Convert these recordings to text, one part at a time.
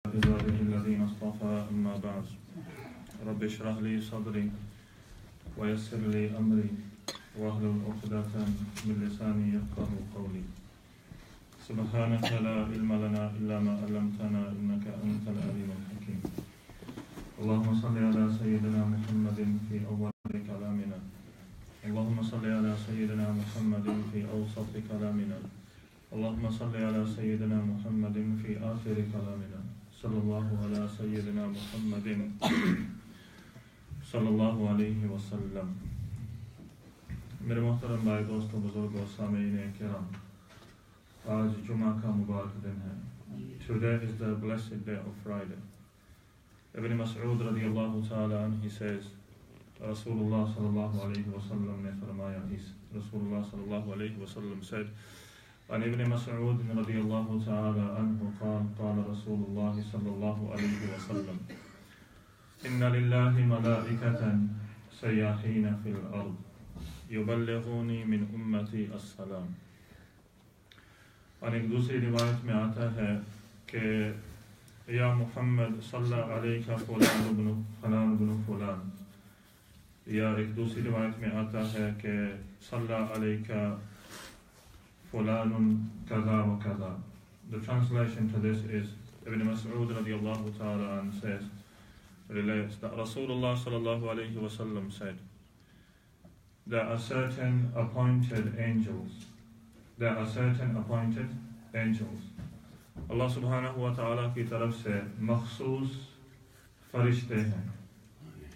عباده الذين اصطفى أما بعد رب اشرح لي صدري ويسر لي أمري واحلل عقدة من لساني يفقهوا قولي سبحانك لا علم لنا إلا ما علمتنا إنك أنت العليم الحكيم اللهم صل على سيدنا محمد في أول كلامنا اللهم صل على سيدنا محمد في أوسط كلامنا اللهم صل على سيدنا محمد في آخر كلامنا صلى الله على سيدنا محمد صلى الله عليه वसल्लम। मेरे मोहतरम भाई दोस्तों बुजुर्ग और सामीन किराम, आज जुमा का मुबारक दिन है। Today is the blessed day of Friday. Ibn Mas'ud radiyallahu ta'ala anhu, he says, Rasulullah sallallahu alayhi wa sallam ne farmaya, Rasulullah sallallahu alayhi wa sallam said, عن ابن مسعود رضي الله تعالى عنه قال قال رسول الله صلى الله عليه وسلم إن لله ملائكة سياحين في الأرض يبلغوني من أمتي السلام। और एक दूसरी रिवायत में आता है कि या मोहम्मद सल्ला अलैका फलान इब्न फलान, या एक दूसरी रिवायत में आता है कि सल्ला अलैका फलानुन kaza wa kaza. The translation to this is Ibn Mas'ud radiyallahu ta'ala and says, relates that Rasulullah sallallahu alayhi wa sallam said, there are certain appointed angels. There are certain appointed angels. Allah subhanahu wa ta'ala की तरफ से मखसूस फरिश्ते हैं,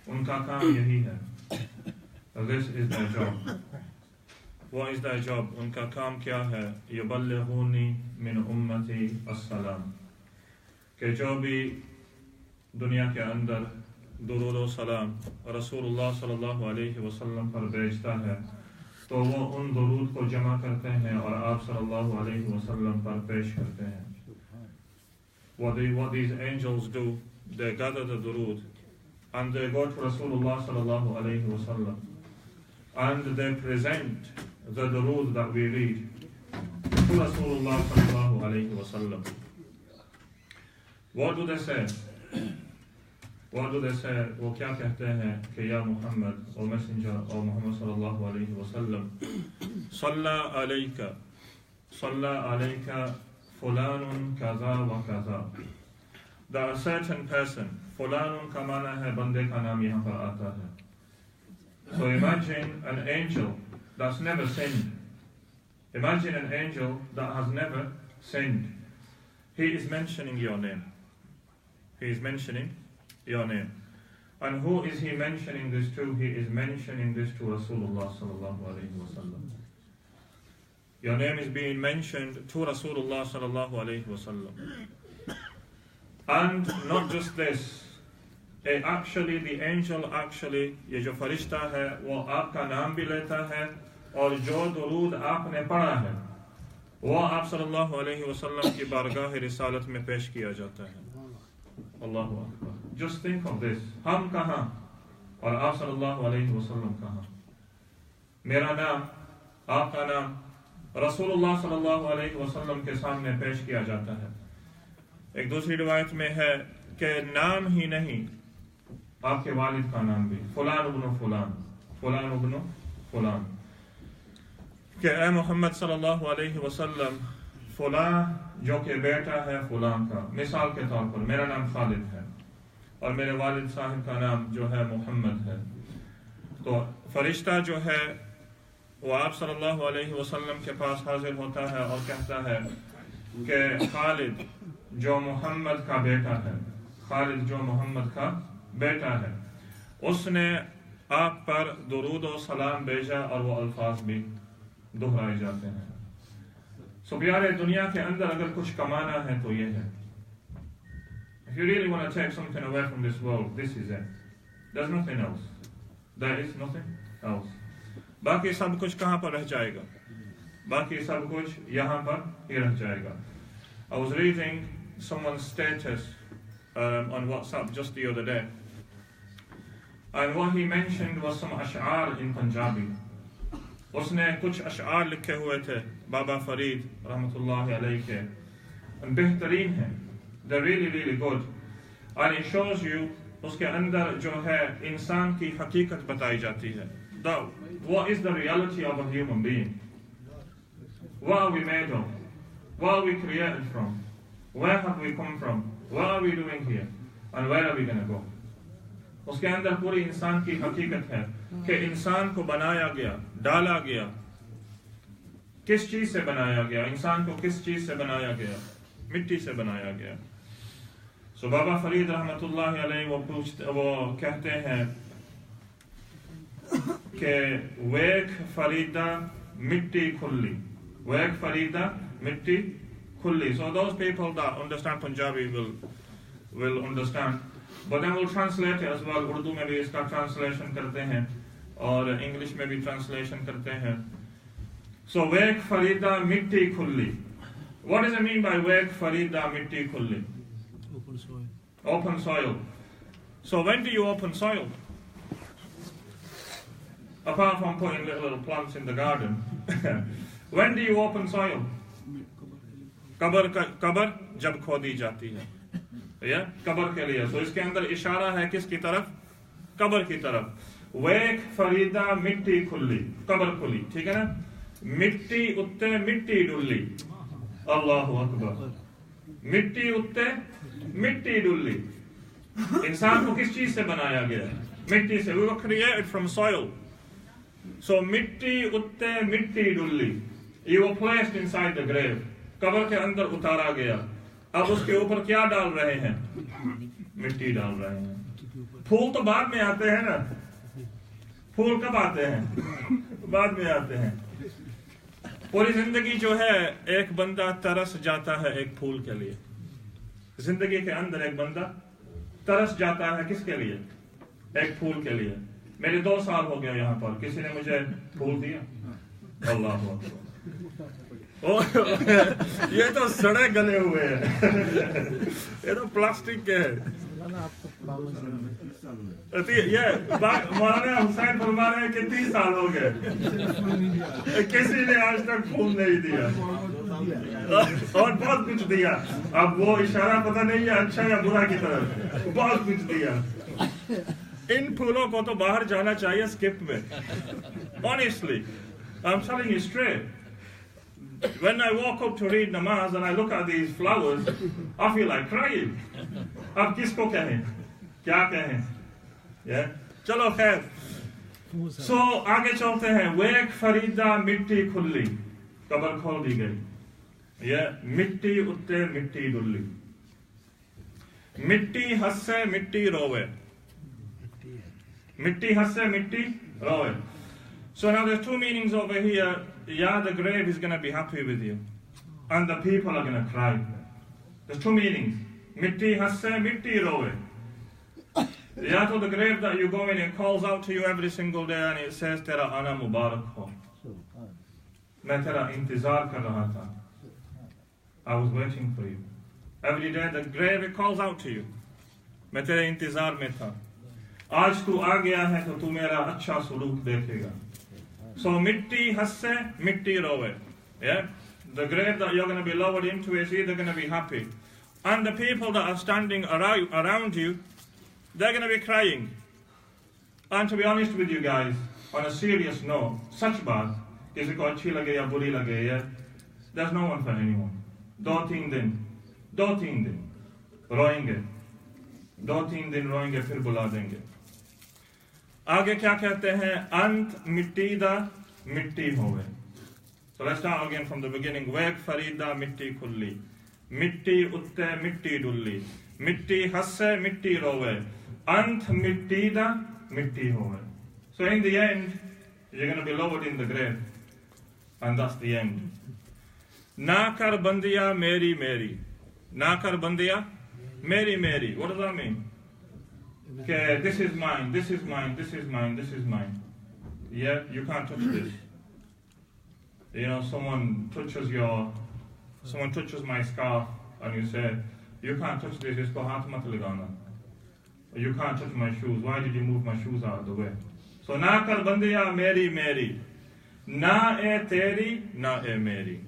उनका काम यही है. This is their job. What is their job? उनका काम क्या है? युबल्लिगूनी मिन उम्मती अस्सलाम, कि जो भी दुनिया के अंदर दुरूद और सलाम रसूलुल्लाह सल्लल्लाहु अलैहि वसल्लम पर भेजता है, तो वो उन दुरूद को जमा करते हैं और आप सल्लल्लाहु अलैहि वसल्लम पर पेश करते हैं. What these angels do, they gather the durood and they go to Rasulullah sallallahu alaihi wasallam and they present the durood that we read to Rasulullah sallallahu alaihi wasallam. What do they say? What do they say? वो क्या कहते हैं कि या मोहम्मद, ओ messenger, ओ मोहम्मद सल्लल्लाहु अलैहि वसल्लम, सल्ला अलैका फलानुन कज़ा व कज़ा. There are certain person, फलानुन का माना है बंदे का नाम यहाँ पर आता है. So imagine an angel that's never sinned. Imagine an angel that has never sinned. He is mentioning your name. He is mentioning your name. And who is he mentioning this to? He is mentioning this to Rasulullah sallallahu alayhi wa sallam. Your name is being mentioned to Rasulullah sallallahu alayhi wa sallam. And not just this, actually the angel ये जो फरिश्ता है वो आपका नाम भी लेता है और जो दुरूद आपने पढ़ा है वो आप सल्लल्लाहु अलैहि वसल्लम की बारगाह रिसालत में पेश किया जाता है. अल्लाहु Akbar. Just think of this. हम कहाँ और आप सल्लल्लाहु अलैहि वसल्लम कहाँ? मेरा नाम, आपका नाम रसूलुल्लाह सल्लल्लाहु अलैहि वसल्लम के सामने पेश किया जाता है. एक दूसरी रिवायत में है कि नाम ही नहीं, आपके वालिद का नाम भी, फलान इब्न फलान, फलान इब्न फलान, कि ए मोहम्मद सल्लल्लाहु अलैहि वसल्लम, फलां जो कि बेटा है फलां का. मिसाल के तौर पर मेरा नाम खालिद है और मेरे वालिद साहब का नाम जो है मोहम्मद है. तो फरिश्ता जो है वो आप सल्लल्लाहु अलैहि वसल्लम के पास हाजिर होता है और कहता है कि खालिद जो मोहम्मद का बेटा है, खालिद जो मोहम्मद का बेटा है, उसने आप पर दुरूद और सलाम भेजा और वो अल्फाज भी दोहराए जाते हैं. सो प्यारे, दुनिया के अंदर अगर कुछ कमाना है तो ये है. If you really want to take something away from this world, this is it. There's nothing else. There is nothing else. बाकी सब कुछ कहाँ पर रह जाएगा? बाकी सब कुछ यहाँ पर ही रह जाएगा. I was reading someone's status on WhatsApp just the other day, and what he mentioned was some ash'ar in Punjabi. उसने कुछ अशआर लिखे हुए थे बाबा फरीद रहमतुल्लाह अलैह के, बेहतरीन है, They're really, really good. And it shows you, उसके अंदर जो है इंसान की हकीकत बताई जाती है. What is the reality of a human being? What are we made of? What are we created from? Where have we come from? What are we doing here? And where are we going to go? उसके अंदर पूरी इंसान की हकीकत है कि इंसान को बनाया गया, डाला गया. किस चीज से बनाया गया? इंसान को किस चीज से बनाया गया? मिट्टी से बनाया गया. सो बाबा फरीद रहमतुल्लाह अलैह वो कहते हैं कि वेक फरीदा मिट्टी खुली. वेक फरीदा मिट्टी खुली. So those people that understand Punjabi will understand. But then we'll translate it as well. Urdu में भी इसका translation करते हैं और इंग्लिश में भी translation करते हैं. So वेक फरीदा मिट्टी खुली. What does it mean by वेक फरीदा मिट्टी खुली? Open soil. Open soil. So when do you open soil? Apart from putting little plants in the garden. When do you open soil? Cover जब खोदी जाती है. या कबर के लिए. So इसके अंदर इशारा है किसकी तरफ? कबर की तरफ. वेक फरीदा मिट्टी खुली. कबर खुली. ठीक है ना? मिट्टी उत्ते मिट्टी डुल्ली. अल्लाहु अकबर. मिट्टी उत्ते मिट्टी डुल्ली. इंसान को किस चीज से बनाया गया? मिट्टी से. We were created from soil. So मिट्टी उत्ते मिट्टी डुल्ली. You were placed inside the grave. Cover के अंदर उतारा गया. अब उसके ऊपर क्या डाल रहे हैं? मिट्टी डाल रहे हैं. फूल तो बाद में आते हैं ना. फूल कब आते हैं? बाद में आते हैं. पूरी जिंदगी जो है एक बंदा तरस जाता है एक फूल के लिए. जिंदगी के अंदर एक बंदा तरस जाता है किसके लिए? एक फूल के लिए. मेरे 2 साल हो गए यहाँ पर. किसी ने मुझे फूल दिया? अल्लाह अकबर. ये तो सड़े गले हुए हैं. ये तो प्लास्टिक के हैं. ये मौलाना हुसैन फरमा रहे हैं कि 30 साल हो गए किसी ने आज तक फूल नहीं दिया और बहुत कुछ दिया. अब वो इशारा पता नहीं है अच्छा या बुरा की तरफ. बहुत कुछ दिया. इन फूलों को तो बाहर जाना चाहिए स्किप में. Honestly, I'm telling you straight. When I walk up to read namaz and I look at these flowers, I feel like crying. अब किसको कहें? क्या कहें? Yeah? चलो खैर. So आगे चलते हैं. वेक फरीदा मिट्टी खुली. कबर खोल दी गई. Yeah? मिट्टी उत्ते मिट्टी डुल्ली. मिट्टी हंसे मिट्टी रोवे. मिट्टी हंसे मिट्टी रोवे. So now there's 2 meanings over here. Yeah, the grave is going to be happy with you. And the people are going to cry. There's 2 meanings. Mitti hasse, mitti rowe. Yeah, to the grave that you go in, it calls out to you every single day and it says, Tera ana mubarak ho. Main tera intizar kar raha tha. I was waiting for you. Every day the grave, it calls out to you. Main tere intizar mein tha. Aaj tu aa gaya hai to tu mera acha suluk dekhega. So mitti hasse, mitti rowe. Yeah? The grave that you're going to be lowered into is either going to be happy. And the people that are standing around you, they're going to be crying. And to be honest with you guys, on a serious note, such bad, kisi ko achhi lage ya buri lage, yeah? There's no one for anyone. 2-3 दिन रोएंगे. 2-3 दिन रोएंगे फिर बुला देंगे. आगे क्या कहते हैं? अंत मिट्टी दा मिट्टी होवे. So let's start again from the beginning. वेक फरीदा मिट्टी खुली. मिट्टी उत्ते मिट्टी डुल्ली. मिट्टी हंसे मिट्टी रोवे. अंत मिट्टी दा मिट्टी होवे. So in the end, you're going to be lowered in the grave. And that's the end. ना कर बंदिया मेरी मेरी. ना कर बंदिया मेरी मेरी. What does that mean? Okay, this is mine, this is mine, this is mine, this is mine. Yeah, you can't touch this. You know, someone touches my scarf and you say, you can't touch this, isko haath mat lagana. You can't touch my shoes. Why did you move my shoes out of the way? So na kar bandiya meri meri. Na e teri, na e meri.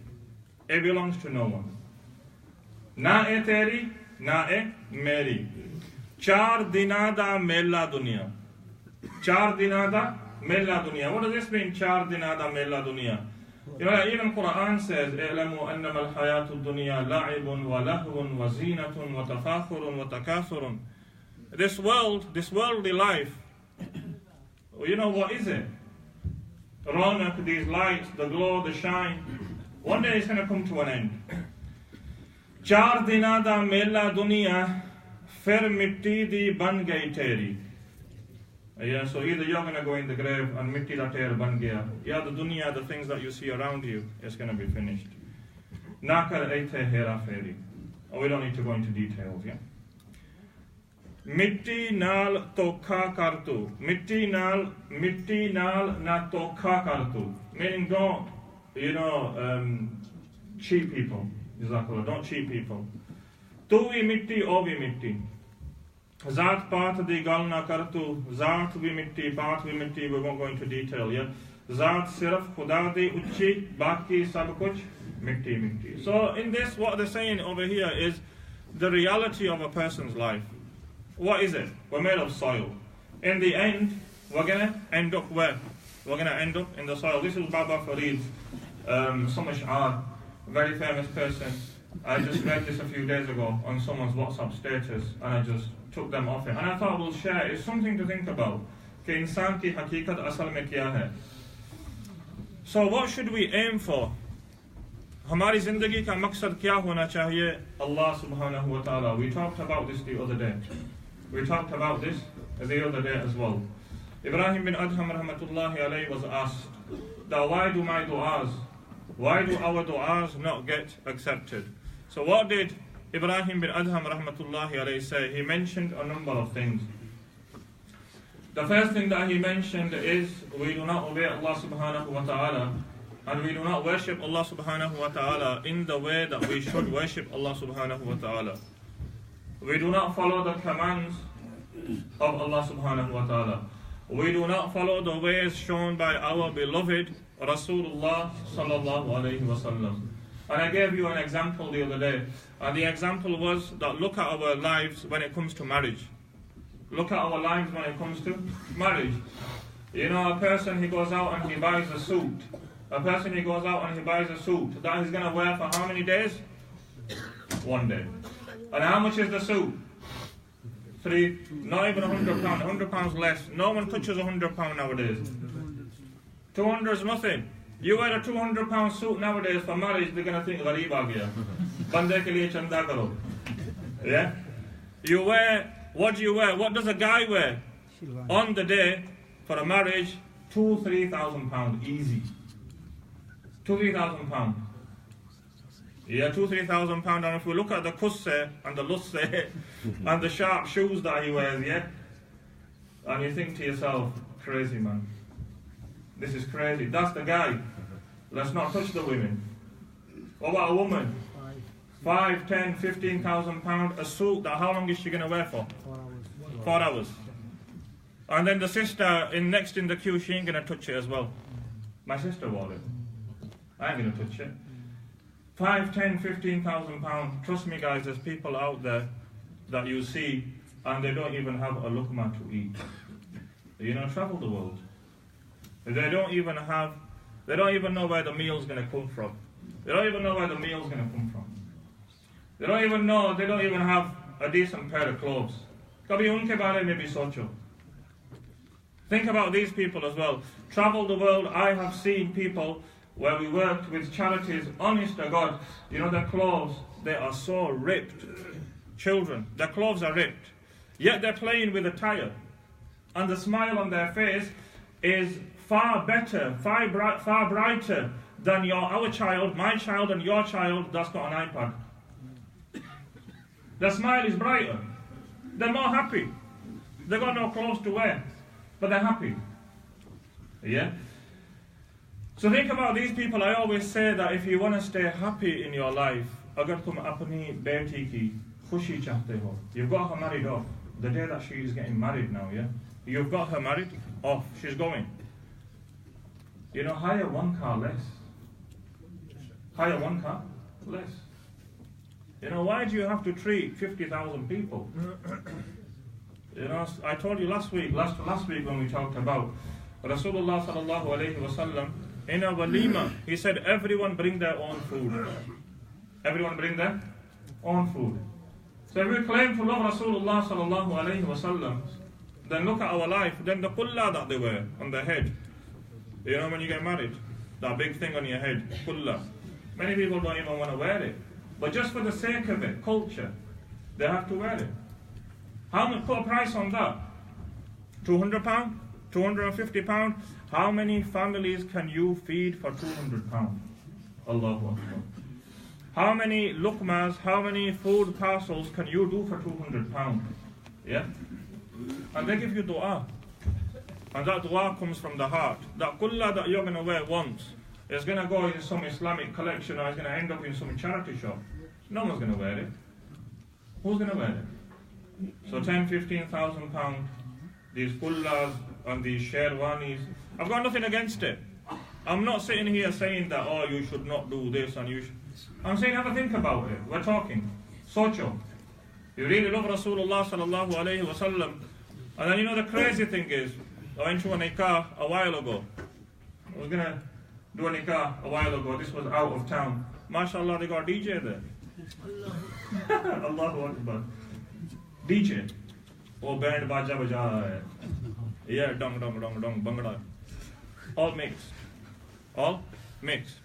It belongs to no one. Na e teri, na e meri. 4 diਨਾਂ ਦਾ ਮੇਲਾ ਦੁਨੀਆ 4 ਦਿਨਾਂ ਦਾ ਮੇਲਾ ਦੁਨੀਆ. What does this mean, 4 ਦਿਨਾਂ ਦਾ ਮੇਲਾ ਦੁਨੀਆ? You know, even Quran says, اعلموا أنما الحياة الدنيا لعب ولهو وزينة وتفاخر وتكاثر. This worldly life, you know, what is it? Ronak, these lights, the glow, the shine, one day it's going to come to an end. 4 ਦਿਨਾਂ ਦਾ ਮੇਲਾ ਦੁਨੀਆ ਫਿਰ ਮਿੱਟੀ ਦੀ ਬਣ ਗਈ ਤੇਰੀ. Yeah, so either you're going to go in the grave and mitti da ter ban gaya. Yeah, the dunya, the things that you see around you, is going to be finished. Nakar aite hera feri. Oh, we don't need to go into details, yeah? Mitti naal tokha kartu. Mitti naal na tokha kartu. Meaning don't, you know, cheat people. Jazakallah, don't cheat people. Tu vi mitti, o vi mitti. Zaat paat di gal na kartu, zaat vi mitti, paat vi mitti, we won't go into detail, yeah? Zaat sirf khuda di uchi, baki sab kuch, mitti, mitti. So in this, what they're saying over here is the reality of a person's life. What is it? We're made of soil. In the end, we're going to end up where? We're going to end up in the soil. This is Baba Farid's Samash'ar, very famous person. I just read this a few days ago on someone's WhatsApp status, and I just took them off it. And I thought we'll share. It's something to think about. कि इंसान की हकीकत असल में क्या है? So what should we aim for? हमारी जिंदगी का मकसद क्या होना चाहिए? Allah subhanahu wa ta'ala. We talked about this the other day. We talked about this the other day as well. Ibrahim bin Adham rahmatullahi alayhi was asked that why do our du'as not get accepted? So what did Ibrahim bin Adham rahmatullahi alayhi say? He mentioned a number of things. The first thing that he mentioned is we do not obey Allah subhanahu wa ta'ala, and we do not worship Allah subhanahu wa ta'ala in the way that we should worship Allah subhanahu wa ta'ala. We do not follow the commands of Allah subhanahu wa ta'ala. We do not follow the ways shown by our beloved Rasulullah sallallahu alayhi wa sallam. And I gave you an example the other day. And the example was that look at our lives when it comes to marriage. Look at our lives when it comes to marriage. You know, a person, he goes out and he buys a suit. A person, he goes out and he buys a suit that he's going to wear for how many days? 1 day. And how much is the suit? Not even £100, £100 less. No one touches £100 nowadays. 200 is nothing. You wear a £200 suit nowadays for marriage, they're going to think, gharib aa gaya. Bande ke liye chanda karo. Yeah? You wear, what do you wear? What does a guy wear? On the day, for a marriage, £2,000-3,000 easy. £2,000-3,000. Yeah, £2,000-3,000. And if we look at the kusse and the lusse and the sharp shoes that he wears, yeah? And you think to yourself, crazy man. This is crazy. That's the guy. Let's not touch the women. What about a woman? 5, 10, 15,000 pounds, a suit that how long is she going to wear for? 4 hours. And then the sister next in the queue, she ain't going to touch it as well. My sister wore it. I ain't going to touch it. 5, 10, 15,000 pounds. Trust me guys, there's people out there that you see and they don't even have a luqma to eat. You know, travel the world. They don't even know where the meal's going to come from. They don't even know where the meal's going to come from. They don't even have a decent pair of clothes. Kabhi unke baare mein bhi socho. Think about these people as well. Travel the world. I have seen people where we worked with charities, honest to God, you know, their clothes, they are so ripped. Children, their clothes are ripped. Yet they're playing with a tire. And the smile on their face is far better, far brighter than our child, my child and your child that's got an iPad. Their smile is brighter. They're more happy. They've got no clothes to wear, but they're happy. Yeah? So think about these people. I always say that if you want to stay happy in your life, agar tum apni beti ki khushi chahte ho, you've got her married off. The day that she is getting married now, yeah? You've got her married off. She's going. You know, hire 1 car less. Hire 1 car less. You know, why do you have to treat 50,000 people? You know, I told you last week when we talked about Rasulullah sallallahu alayhi wasallam in a walima, he said everyone bring their own food. Everyone bring their own food. So if we claim to love Rasulullah sallallahu alayhi wasallam, then look at our life, then the kulla that they wear on their head. You know, when you get married, that big thing on your head, kulla. Many people don't even want to wear it. But just for the sake of it, culture, they have to wear it. How much? Put a price on that. £200? £250? How many families can you feed for £200? Allahu Akbar. How many lukmas, how many food parcels can you do for £200? Yeah? And they give you dua. And that dua comes from the heart. That kulla that you're going to wear once is going to go in some Islamic collection or it's going to end up in some charity shop. No one's going to wear it. Who's going to wear it? So 10, 15,000 pounds, these kullas and these sherwanis. I've got nothing against it. I'm not sitting here saying that, oh, you should not do this and you should. I'm saying have a think about it. We're talking. Socho. You really love Rasulullah sallallahu alayhi wa sallam. And then you know the crazy thing is, I went to a nikah a while ago. I was going to do a nikah a while ago. This was out of town. MashaAllah, they got a DJ there. Allahu Akbar. DJ. Oh, band baja baja raha hai. Yeah, dong, dong, dong, dong, bangda. All mixed. All mixed.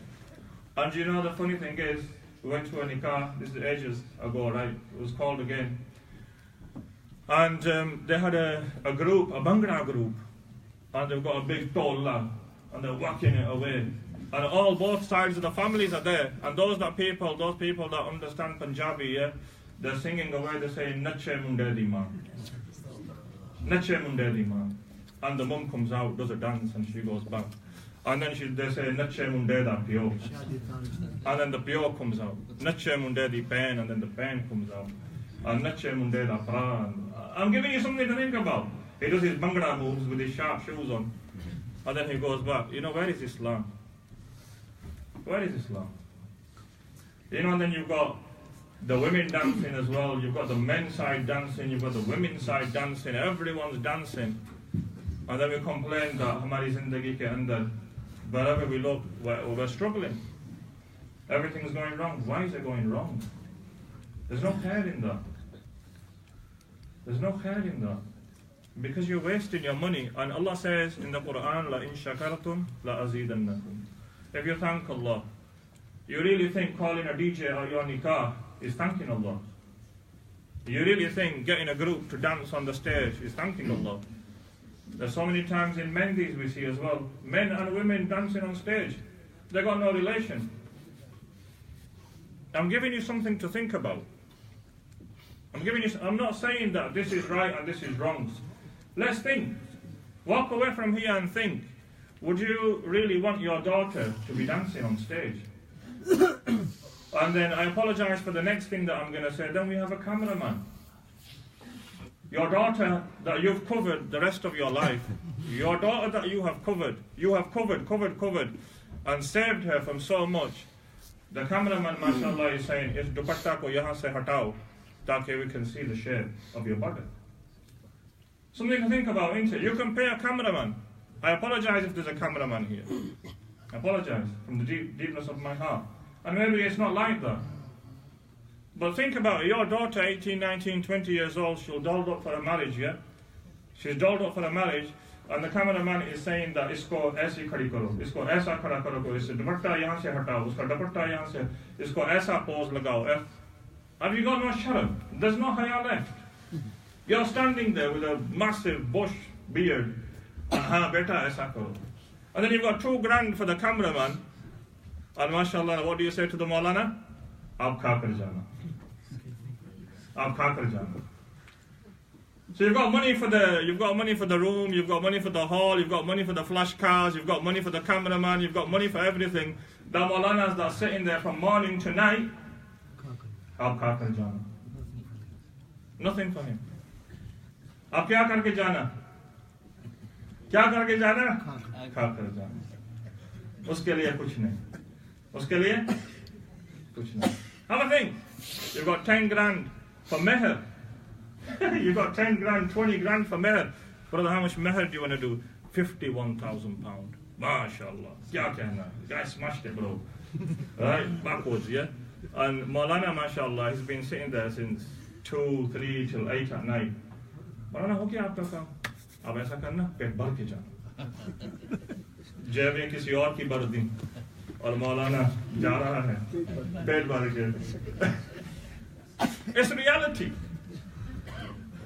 And you know the funny thing is, we went to a nikah, this is ages ago, right? It was called again. And they had a group, a Bhangra group. And they've got a big tolla. And they're whacking it away. And all both sides of the families are there. And those people that understand Punjabi, yeah, they're singing away, they're saying, Nache munde di maan. Nache munde di maan. And the mum comes out, does a dance, and she goes back. And then they say, Nache munde da pio. And then the pio comes out. Nache munde di pen, and then the pen comes out. And Nache munde da pra. I'm giving you something to think about. He does his Bhangra moves with his sharp shoes on. And then he goes back. You know, where is Islam? Where is Islam? You know, and then you've got the women dancing as well. You've got the men's side dancing. You've got the women's side dancing. Everyone's dancing. And then we complain that Hamari Zindagi ke andar, wherever we look, we're struggling. Everything's going wrong. Why is it going wrong? There's no care in that. There's no care in that. Because you're wasting your money. And Allah says in the Quran, La in shakartum, la azidannakum. If you thank Allah, you really think calling a DJ at your nikah is thanking Allah? You really think getting a group to dance on the stage is thanking Allah? There's so many times in Mendis we see as well, men and women dancing on stage. They got no relation. I'm giving you something to think about. I'm not saying that this is right and this is wrong. Let's think. Walk away from here and think. Would you really want your daughter to be dancing on stage? And then I apologize for the next thing that I'm going to say. Then we have a cameraman. Your daughter that you've covered the rest of your life. Your daughter that you have covered, and saved her from so much. The cameraman, mashallah, is saying, "Is dupatta ko yahan se hatao, taaki we can see the shape of your body." Something to think about, isn't it? You can pay a cameraman. I apologize if there's a cameraman here. I apologize from the deepness of my heart. And maybe it's not like that. But think about it. Your daughter, 18, 19, 20 years old, she's dolled up for a marriage, yeah? She's dolled up for a marriage, and the cameraman is saying that isko aisi khadi karo, isko aisa khada karo, isko dupatta yahan se hatao, uska dupatta yahan se, isko aisa pose lagao. Have you got no sharam? There's no haya left. You're standing there with a massive bush beard. Aha, beta aisa karo. And then you've got $2,000 for the cameraman. And mashallah, what do you say to the Maulana? Aap kha kar jana. Aap kha kar jana. So you've got money for the room, you've got money for the hall, you've got money for the flash cars, you've got money for the cameraman, you've got money for everything. The Maulanas that are sitting there from morning to night, aap kha kar jana. Nothing for him. Aap kya karke jana? Kya karke jana? Kha kar jana. Uske liye kuch nahi. Uske liye kuch nahi. Have a think. You've got 10 grand for meher. You've got 10 grand, 20 grand for meher. Brother, how much meher do you want to do? £51,000. MashaAllah. Kya kehna? The guy smashed it, bro. Right? Backwards, yeah? And Maulana, MashaAllah, he's been sitting there since 2, 3 till 8 at night. Maulana, ho kya aapka kaam? Ab aisa karna, pet bhar ke jana. जेब में किसी और की भर दी और मौलाना जा रहा है पेट भर के. It's reality.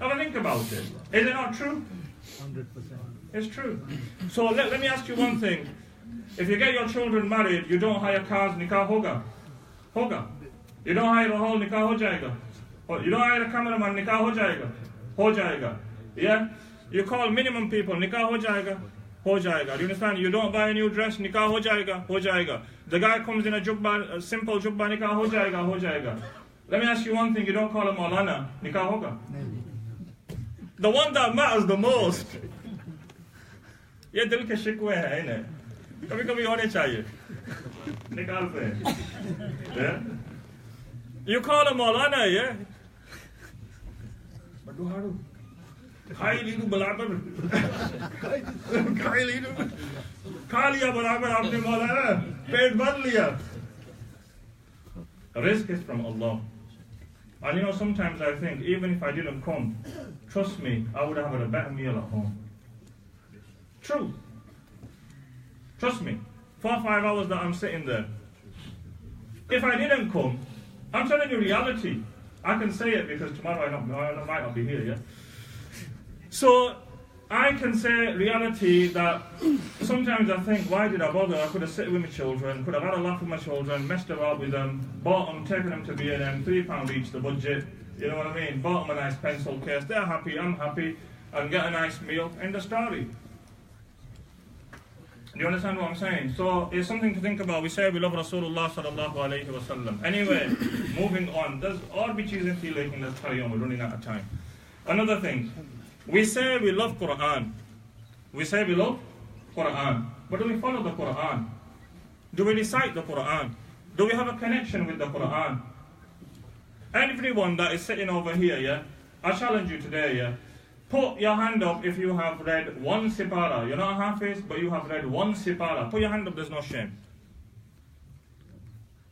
Have a think about it. Is it not true? 100%. It's true. So let me ask you one thing. If you get your children married, you don't hire cars, nikah hoga. Hoga. You don't hire a hall, nikah ho jayega. You don't hire a cameraman, nikah ho jayega. Ho jayega. Yeah? You call minimum people, nikah ho jayega. Ho jayega. Do you understand? You don't buy a new dress, nikah ho jayega. Ho jayega. The guy comes in a jubba, a simple jubba, nikah ho jayega. Ho jayega. Let me ask you one thing. You don't call a maulana, nikah hoga. The one that matters the most. ये दिल के शिकवे हैं इन्हें कभी कभी होने चाहिए निकालते हैं. You call a maulana, yeah? बड़ू हारू खाई लीडू बराबर खाई लीडू खा लिया बराबर आपने मौलाना पेट भर लिया. Rizq is from Allah. And you know, sometimes I think even if I didn't come, trust me, I would have had a better meal at home. True. Trust me. 4 or 5 hours that I'm sitting there. If I didn't come, I'm telling you reality. I can say it because tomorrow I might not be here, yeah? So, I can say reality that sometimes I think, why did I bother? I could have sat with my children, could have had a laugh with my children, messed about with them, bought them, taken them to B&M, £3 each the budget, you know what I mean? Bought them a nice pencil case, they're happy, I'm happy, and get a nice meal, end of story. Do you understand what I'm saying? So it's something to think about. We say we love Rasulullah sallallahu alayhi wa sallam. Anyway, moving on. There's all be cheesing feeling, let's carry on, we're running out of time. Another thing. We say we love Quran. We say we love Quran. But do we follow the Quran? Do we recite the Quran? Do we have a connection with the Quran? Everyone that is sitting over here, yeah, I challenge you today, yeah, put your hand up if you have read one sipara. You're not a hafiz, but you have read one sipara. Put your hand up, there's no shame.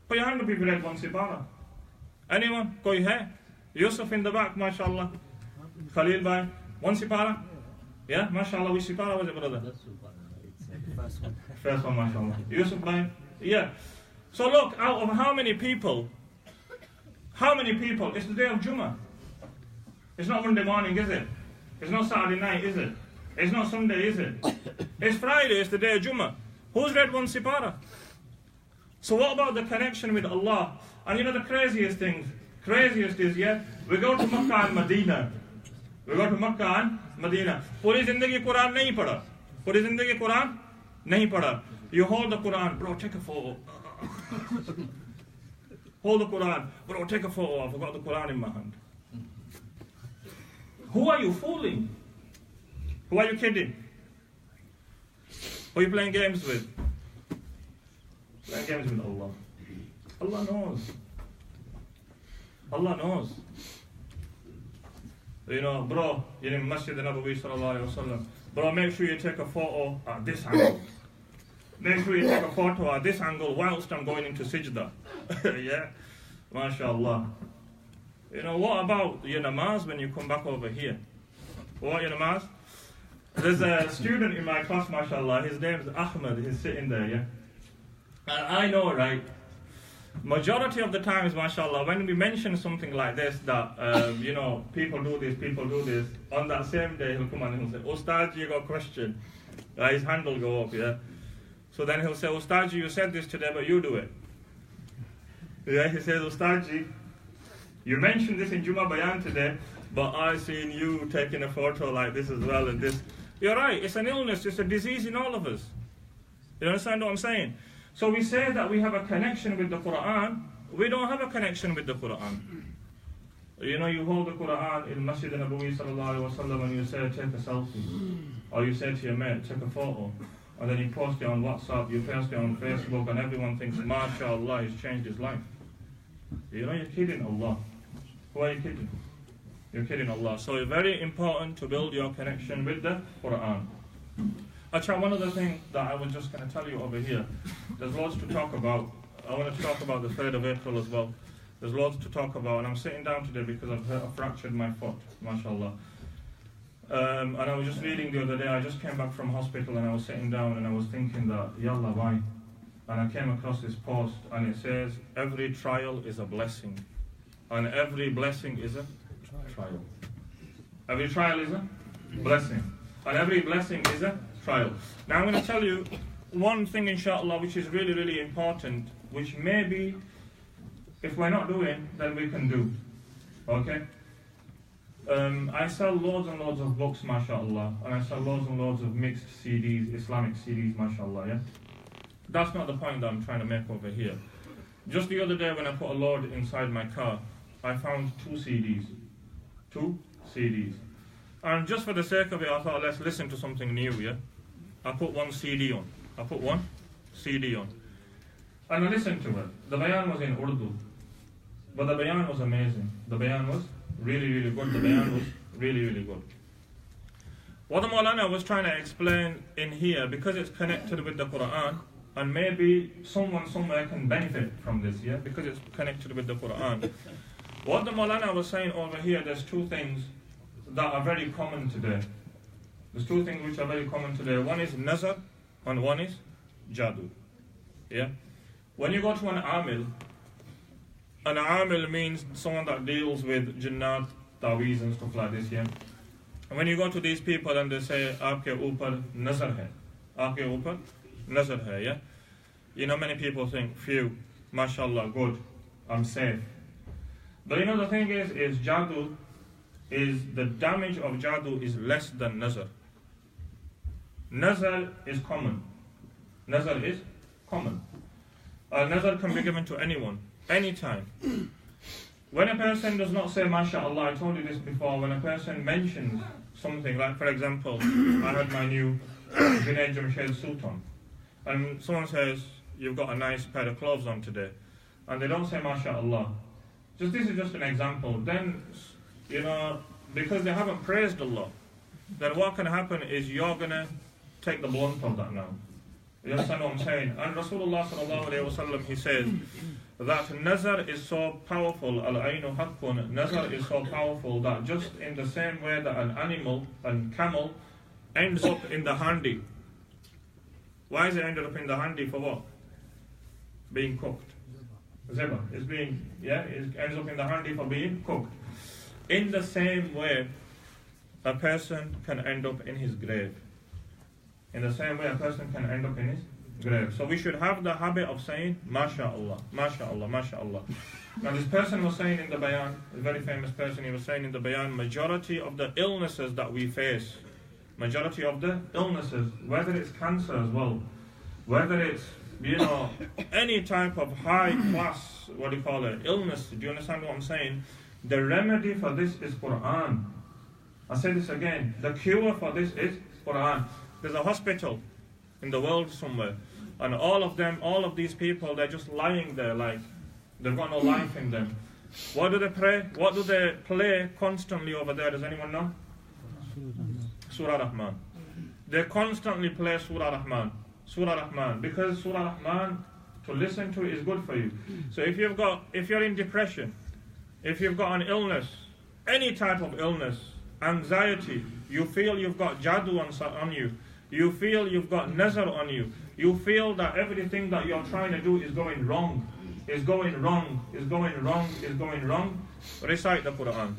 Put your hand up if you read one sipara. Anyone? Koi hai? Yusuf in the back, mashallah. Khalil bhai. One sipara? Yeah, mashallah. Which sipara was it, brother? First one. First one, mashallah. Yusuf bhai? Yeah. So look, out of how many people, it's the day of Jumma. It's not Monday morning, is it? It's not Saturday night, is it? It's not Sunday, is it? It's Friday, it's the day of Jumma. Who's read one sipara? So what about the connection with Allah? And you know the craziest is, yeah, we go to Makkah and Medina. We go to Makkah and Medina. Puri zindagi Quran nahi pada. Puri zindagi Quran nahi pada. You hold the Quran, bro, take a photo. Hold the Quran, bro, take a photo. I forgot the Quran in my hand. Who are you fooling? Who are you kidding? Who are you playing games with? Playing games with Allah. Allah knows. Allah knows. You know, bro, you're in Masjid Nabawi sallallahu alayhi wa sallam. Bro, make sure you take a photo at this angle. Make sure you take a photo at this angle whilst I'm going into Sijda. Yeah? MashaAllah. You know, what about your namaz when you come back over here? What your namaz? There's a student in my class, mashallah, his name's Ahmed, he's sitting there, yeah? And I know, right, majority of the times, mashallah, when we mention something like this, that, you know, people do this, on that same day he'll come on and he'll say, Ustad, you got a question. His hand will go up, yeah? So then he'll say, Ustad, you said this today, but you do it. Yeah, he says, Ustad, you mentioned this in Jumma Bayan today, but I've seen you taking a photo like this as well and this. You're right, it's an illness, it's a disease in all of us. You understand what I'm saying? So we say that we have a connection with the Quran. We don't have a connection with the Quran. You know, you hold the Quran in Masjid Nabawi sallallahu alayhi wa sallam and you say, take a selfie. Or you say to your mate, take a photo. And then you post it on WhatsApp, you post it on Facebook, and everyone thinks, MashaAllah, he's changed his life. You know, you're kidding Allah. Who are you kidding? You're kidding Allah. So it's very important to build your connection with the Quran. Actually, one other thing that I was just going to tell you over here, there's lots to talk about. I want to talk about the 3rd of April as well. There's lots to talk about, and I'm sitting down today because I've fractured my foot, mashallah. And I was just reading the other day, I just came back from hospital and I was sitting down and I was thinking that, yallah, why? And I came across this post and it says, every trial is a blessing. And every blessing is a trial. Every trial is a blessing. And every blessing is a trial. Now I'm going to tell you one thing, inshallah, which is really, really important, which maybe, if we're not doing, then we can do. Okay? I sell loads and loads of books, mashallah, and I sell loads and loads of mixed CDs, Islamic CDs, mashallah, yeah? That's not the point that I'm trying to make over here. Just the other day when I put a load inside my car, I found 2 CDs. 2 CDs. And just for the sake of it, I thought, let's listen to something new, yeah? I put 1 CD on. I put 1 CD on. And I listened to it. The bayan was in Urdu. But the bayan was amazing. The bayan was really, really good. The bayan was really, really good. What the Maulana was trying to explain in here, because it's connected with the Quran, and maybe someone somewhere can benefit from this, yeah? Because it's connected with the Quran. What the Maulana was saying over here, there's 2 things that are very common today. There's 2 things which are very common today. One is nazar, and one is jadoo. Yeah? When you go to an amil means someone that deals with jinnat, taweez and stuff like this, yeah? And when you go to these people and they say, aapke upar nazar hai, aapke upar nazar hai, yeah? You know, many people think, phew, mashallah, good, I'm safe. But you know, the thing is jadoo, is the damage of jadoo is less than nazar. Nazar is common. Nazar is common. Nazar can be given to anyone, anytime. When a person does not say mashallah, I told you this before, when a person mentions something, like for example, I had my new Junaid Jamshed suit on, and someone says, you've got a nice pair of clothes on today, and they don't say mashallah. This is just an example. Then, you know, because they haven't praised Allah, then what can happen is you're going to take the blunt of that now. You understand what I'm saying? And Rasulullah sallallahu alayhi wa sallam, he says that nazar is so powerful, al-aynu haqqun, nazar is so powerful that just in the same way that an animal, an camel, ends up in the handi. Why is it ended up in the handi? For what? Being cooked. Zeba. It's being, yeah, it ends up in the handi for being cooked. In the same way, a person can end up in his grave. In the same way, a person can end up in his grave. So we should have the habit of saying, MashaAllah, MashaAllah, MashaAllah. Now this person was saying in the bayan, a very famous person, he was saying in the bayan, majority of the illnesses that we face, majority of the illnesses, whether it's cancer as well, whether it's, you know, any type of high class, what do you call it, illness, do you understand what I'm saying? The remedy for this is Quran. I say this again, the cure for this is Quran. There's a hospital in the world somewhere, and all of these people, they're just lying there like they've got no life in them. What do they pray? What do they play constantly over there? Does anyone know? Surah Rahman. They constantly play Surah Rahman. Surah Rahman. Because Surah Rahman, to listen to it is good for you. So if you're in depression, if you've got an illness, any type of illness, anxiety, you feel you've got jadoo on you, you feel you've got nazar on you, you feel that everything that you're trying to do is going wrong, is going wrong, is going wrong, is going wrong, recite the Quran.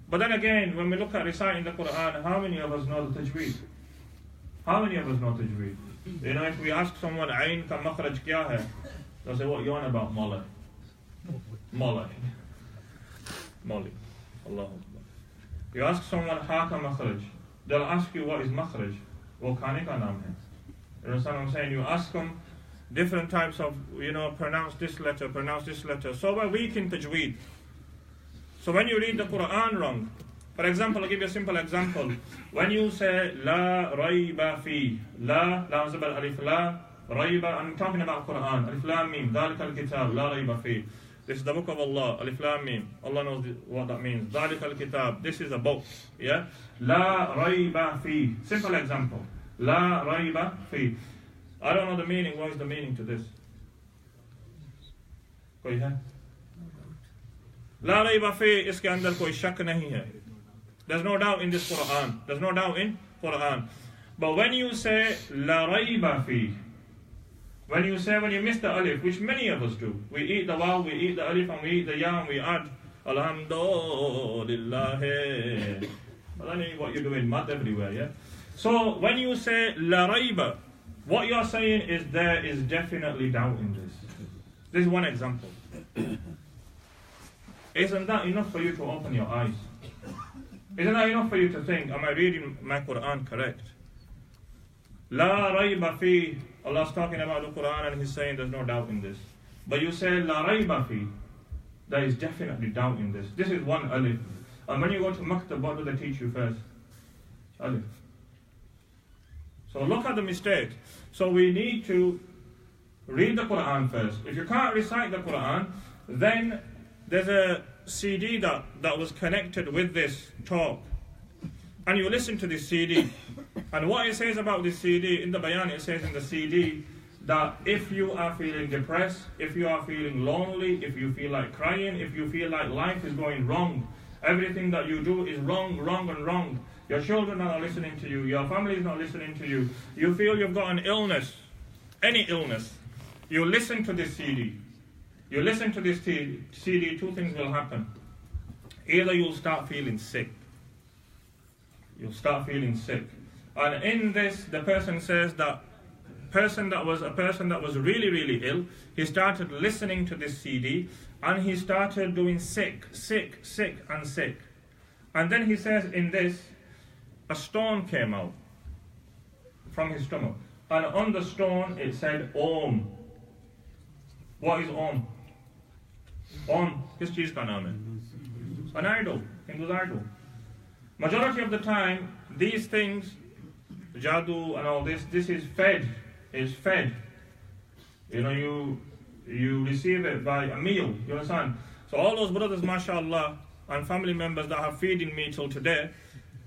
But then again, when we look at reciting the Quran, how many of us know the tajweed? How many of us know tajweed? You know, if we ask someone, Ain ka makhraj kya hai? They'll say, what you on about, Molly? Molly. Molly. Allah Akbar. You ask someone, Ha ka makhraj? They'll ask you, what is makhraj? Wo khane ka naam hai? You understand what I'm saying? You ask them different types of, you know, pronounce this letter, pronounce this letter. So we're weak in tajweed. So when you read the Quran wrong, for example, I'll give you a simple example. When you say La rayba fi, La zabal alif la, rayba, I'm talking about Quran, alif lam mim, dhalika al-kitab, La rayba fi. This is the book of Allah. Alif Lam Mim. Allah knows what that means. ذَلِكَ الْكِتَابِ. This is a book. Yeah? لَا رَيْبَ فِيهِ. Simple example. لَا رَيْبَ فِيهِ. I don't know the meaning. What is the meaning to this? कोई है? لا ريب فيه. इसके अंदर कोई शक नहीं है. There's no doubt in this Quran. There's no doubt in Quran. But when you say لا ريب فيه, when you miss the alif, which many of us do, we eat the waw, we eat the alif, and we eat the ya, and we add alhamdulillah. But I know what you're doing, mad everywhere, yeah? So when you say la rayba, what you're saying is there is definitely doubt in this. This is one example. Isn't that enough for you to open your eyes? Isn't that enough for you to think, am I reading my Quran correct? La rayba fi. Allah's talking about the Quran and He's saying there's no doubt in this. But you say la rayba fi, there is definitely doubt in this. This is one alif. And when you go to maktab, what do they teach you first? Alif. So look at the mistake. So we need to read the Quran first. If you can't recite the Quran, then there's a CD that was connected with this talk. And you listen to this CD. And what it says about this CD, in the bayan, it says in the CD that if you are feeling depressed, if you are feeling lonely, if you feel like crying, if you feel like life is going wrong, everything that you do is wrong, wrong, and wrong. Your children are not listening to you. Your family is not listening to you. You feel you've got an illness, any illness. You listen to this CD. You listen to this CD, two things will happen. Either you'll start feeling sick. You'll start feeling sick. And in this, the person says that a person that was really, really ill, he started listening to this CD and he started doing sick, sick, sick, and sick. And then he says in this, a stone came out from his stomach. And on the stone it said Om. What is Om? Om, किस चीज का नाम है? An idol, Hindu's idol. Majority of the time, these things, jadoo and all this is fed. You know, you receive it by a meal, you understand? So all those brothers, mashallah, and family members that have feeding me till today,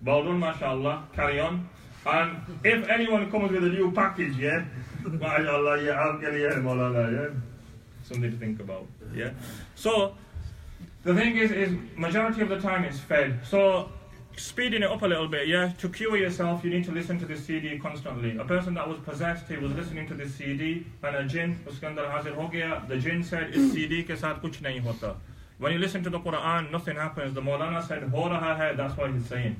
well done, mashallah, carry on. And if anyone comes with a new package, yeah, mashallah, yeah, I'll get it, yeah. Something to think about, yeah. So the thing is majority of the time it's fed. So speeding it up a little bit, yeah. To cure yourself, you need to listen to this CD constantly. A person that was possessed, he was listening to this CD, and a jinn uske andar hazir ho gaya. The jinn said, "Is CD ke saath kuch nahi hota." When you listen to the Quran, nothing happens. The Maulana said, "Ho raha hai." That's what he's saying.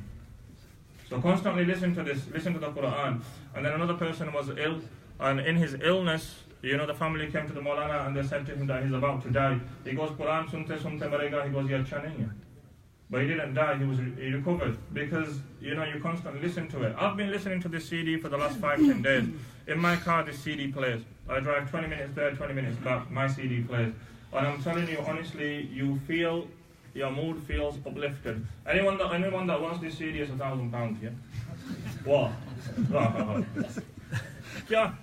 So constantly listen to this, listen to the Quran. And then another person was ill, and in his illness, you know, the family came to the Maulana and they said to him that he's about to die. He goes, Quran sunte marega. He goes, "Ye acha nahi hai." But he didn't die, he recovered, because, you know, you constantly listen to it. I've been listening to this CD for the last 5-10 days. In my car, this CD plays. I drive 20 minutes there, 20 minutes back, my CD plays. And I'm telling you, honestly, you feel, your mood feels uplifted. Anyone that wants this CD is £1,000, yeah? What? Yeah.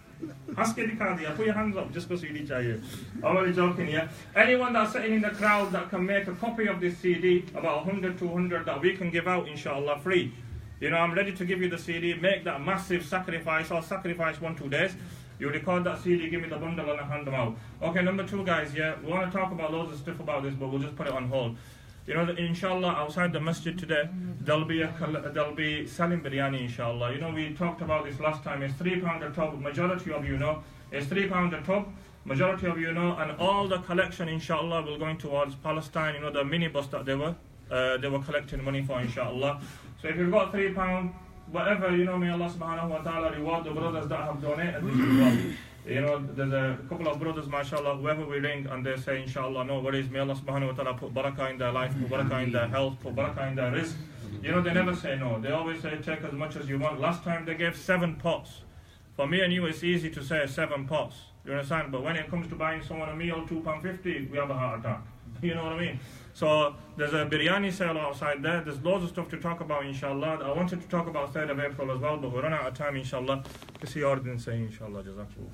Ask it, put your hands up just because CD chahiye. I'm only joking, yeah? Anyone that's sitting in the crowd that can make a copy of this CD, about 100, 200, that we can give out, inshallah, free. You know, I'm ready to give you the CD, make that massive sacrifice, or sacrifice 1-2 days. You record that CD, give me the bundle and I hand them out. Okay, number 2, guys, yeah? We want to talk about loads of stuff about this, but we'll just put it on hold. You know, inshallah, outside the masjid today, there'll be selling biryani, inshallah. You know, we talked about this last time. It's £3 a tub. Majority of you know. It's £3 a tub. Majority of you know. And all the collection, inshallah, will going towards Palestine. You know, the minibus that they were collecting money for, inshallah. So if you've got £3, whatever, you know, may Allah subhanahu wa ta'ala reward the brothers that have donated this as well. You know, there's a couple of brothers, mashallah, whoever we ring, and they say, inshallah, no worries, may Allah subhanahu wa ta'ala put barakah in their life, put barakah in their health, put barakah in their rizq. You know, they never say no. They always say, take as much as you want. Last time they gave 7 pots. For me and you, it's easy to say 7 pots. You understand? But when it comes to buying someone a meal, £2.50, we have a heart attack. You know what I mean? So there's a biryani sale outside there. There's loads of stuff to talk about, inshallah. I wanted to talk about 3rd of April as well, but we're running out of time, inshallah. Kisi aur din se, inshallah. Jazakallah.